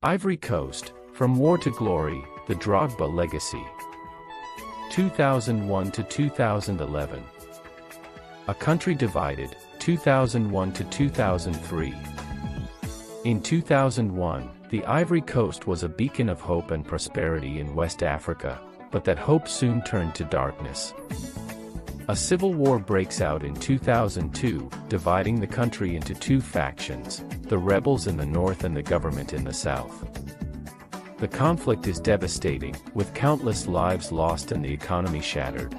Ivory Coast, From War to Glory, the Drogba Legacy. 2001 to 2011. A country divided, 2001 to 2003. In 2001, the Ivory Coast was a beacon of hope and prosperity in West Africa, but that hope soon turned to darkness. A civil war breaks out in 2002, dividing the country into two factions, the rebels in the north and the government in the south. The conflict is devastating, with countless lives lost and the economy shattered.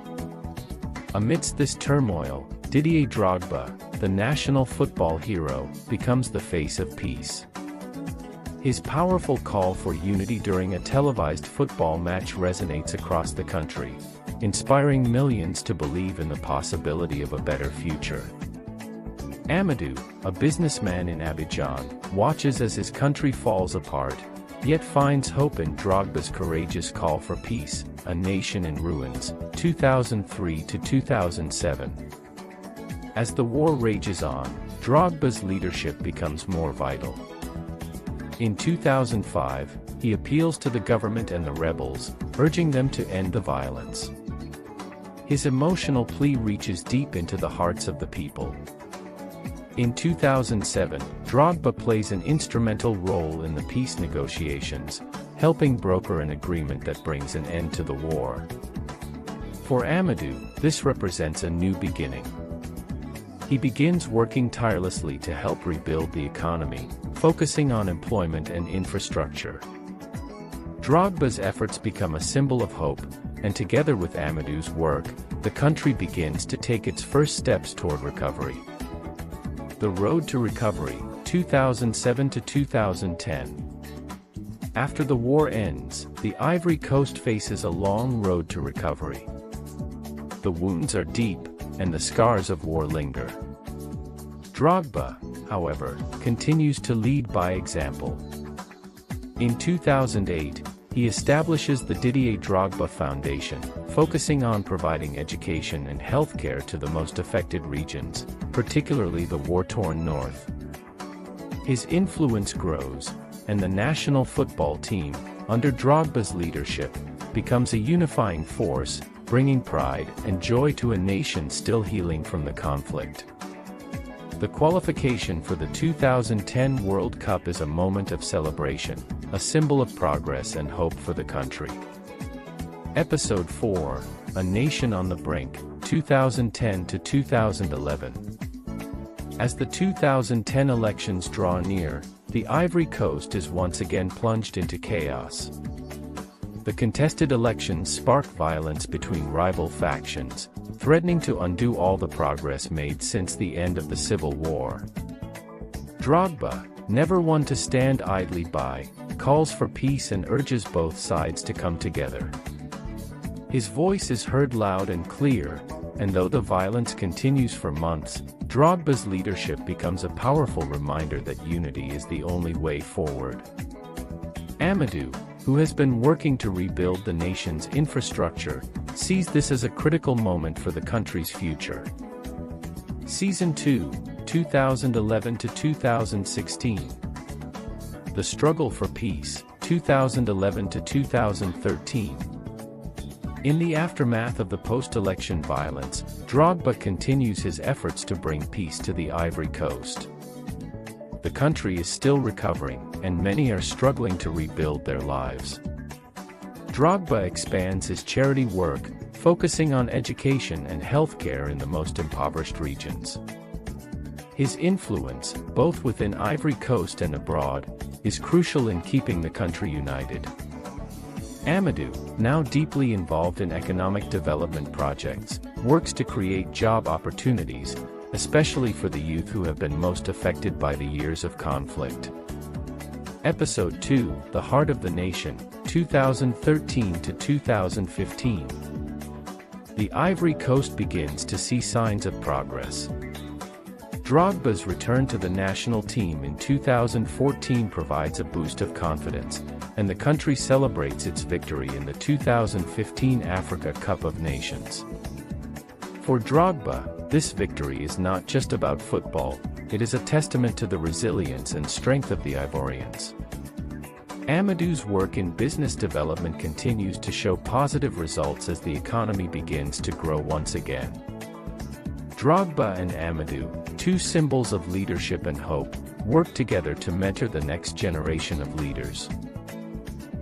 Amidst this turmoil, Didier Drogba, the national football hero, becomes the face of peace. His powerful call for unity during a televised football match resonates across the country, inspiring millions to believe in the possibility of a better future. Amadou, a businessman in Abidjan, watches as his country falls apart, yet finds hope in Drogba's courageous call for peace, A Nation in Ruins, 2003 to 2007. As the war rages on, Drogba's leadership becomes more vital. In 2005, he appeals to the government and the rebels, urging them to end the violence. His emotional plea reaches deep into the hearts of the people. In 2007, Drogba plays an instrumental role in the peace negotiations, helping broker an agreement that brings an end to the war. For Amadou, this represents a new beginning. He begins working tirelessly to help rebuild the economy, focusing on employment and infrastructure. Drogba's efforts become a symbol of hope, and together with Amadou's work, the country begins to take its first steps toward recovery. The Road to Recovery, 2007 to 2010. After the war ends, the Ivory Coast faces a long road to recovery. The wounds are deep, and the scars of war linger. Drogba, however, continues to lead by example. In 2008, he establishes the Didier Drogba Foundation, focusing on providing education and healthcare to the most affected regions, particularly the war-torn north. His influence grows, and the national football team, under Drogba's leadership, becomes a unifying force, bringing pride and joy to a nation still healing from the conflict. The qualification for the 2010 World Cup is a moment of celebration, a symbol of progress and hope for the country. Episode 4, A Nation on the Brink, 2010 to 2011. As the 2010 elections draw near, the Ivory Coast is once again plunged into chaos. The contested elections spark violence between rival factions, threatening to undo all the progress made since the end of the Civil War. Drogba, never one to stand idly by, calls for peace and urges both sides to come together. His voice is heard loud and clear, and though the violence continues for months, Drogba's leadership becomes a powerful reminder that unity is the only way forward. Amadou, who has been working to rebuild the nation's infrastructure, sees this as a critical moment for the country's future. Season 2, 2011 to 2016. The Struggle for Peace, 2011 to 2013. In the aftermath of the post-election violence, Drogba continues his efforts to bring peace to the Ivory Coast. The country is still recovering, and many are struggling to rebuild their lives. Drogba expands his charity work, focusing on education and healthcare in the most impoverished regions. His influence, both within Ivory Coast and abroad, is crucial in keeping the country united. Amadou, now deeply involved in economic development projects, works to create job opportunities, especially for the youth who have been most affected by the years of conflict. Episode 2, The Heart of the Nation, 2013 to 2015. The Ivory Coast begins to see signs of progress. Drogba's return to the national team in 2014 provides a boost of confidence, and the country celebrates its victory in the 2015 Africa Cup of Nations. For Drogba, this victory is not just about football, it is a testament to the resilience and strength of the Ivorians. Amadou's work in business development continues to show positive results as the economy begins to grow once again. Drogba and Amadou, two symbols of leadership and hope, work together to mentor the next generation of leaders.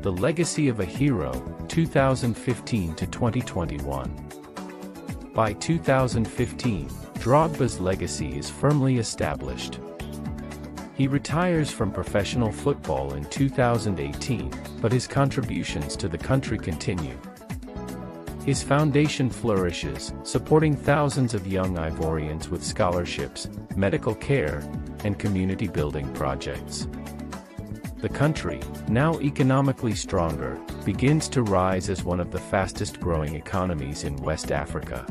The Legacy of a Hero, 2015 to 2021. By 2015, Drogba's legacy is firmly established. He retires from professional football in 2018, but his contributions to the country continue. His foundation flourishes, supporting thousands of young Ivorians with scholarships, medical care, and community-building projects. The country, now economically stronger, begins to rise as one of the fastest-growing economies in West Africa.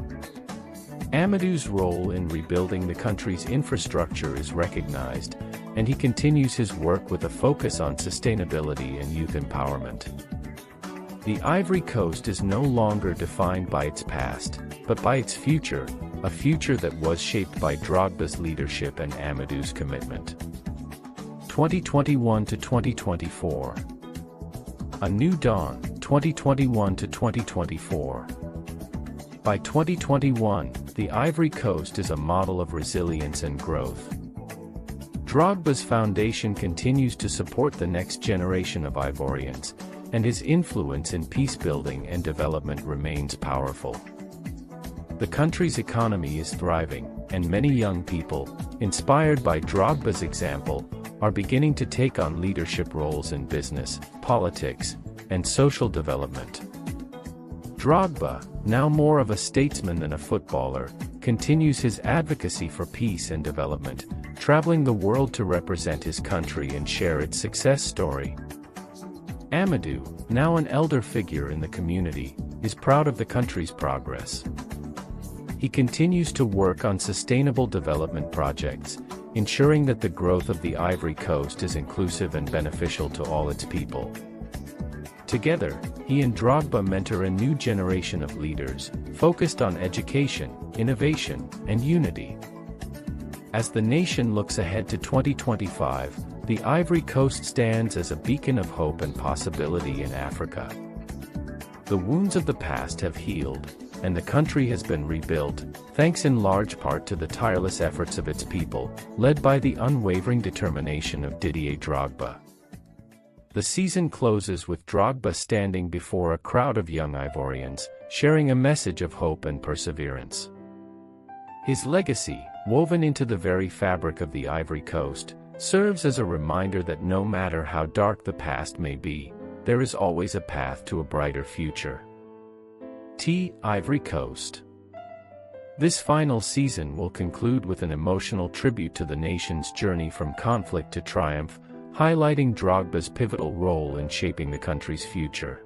Amadou's role in rebuilding the country's infrastructure is recognized, and he continues his work with a focus on sustainability and youth empowerment. The Ivory Coast is no longer defined by its past, but by its future, a future that was shaped by Drogba's leadership and Amadou's commitment. 2021 to 2024. A New Dawn, 2021 to 2024. By 2021, the Ivory Coast is a model of resilience and growth. Drogba's foundation continues to support the next generation of Ivorians, and his influence in peace-building and development remains powerful. The country's economy is thriving, and many young people, inspired by Drogba's example, are beginning to take on leadership roles in business, politics, and social development. Drogba, now more of a statesman than a footballer, continues his advocacy for peace and development, traveling the world to represent his country and share its success story. Amadou, now an elder figure in the community, is proud of the country's progress. He continues to work on sustainable development projects, ensuring that the growth of the Ivory Coast is inclusive and beneficial to all its people. Together, he and Drogba mentor a new generation of leaders, focused on education, innovation, and unity. As the nation looks ahead to 2025, the Ivory Coast stands as a beacon of hope and possibility in Africa. The wounds of the past have healed, and the country has been rebuilt, thanks in large part to the tireless efforts of its people, led by the unwavering determination of Didier Drogba. The season closes with Drogba standing before a crowd of young Ivorians, sharing a message of hope and perseverance. His legacy, woven into the very fabric of the Ivory Coast, serves as a reminder that no matter how dark the past may be, there is always a path to a brighter future. Ivory Coast. This final season will conclude with an emotional tribute to the nation's journey from conflict to triumph, highlighting Drogba's pivotal role in shaping the country's future.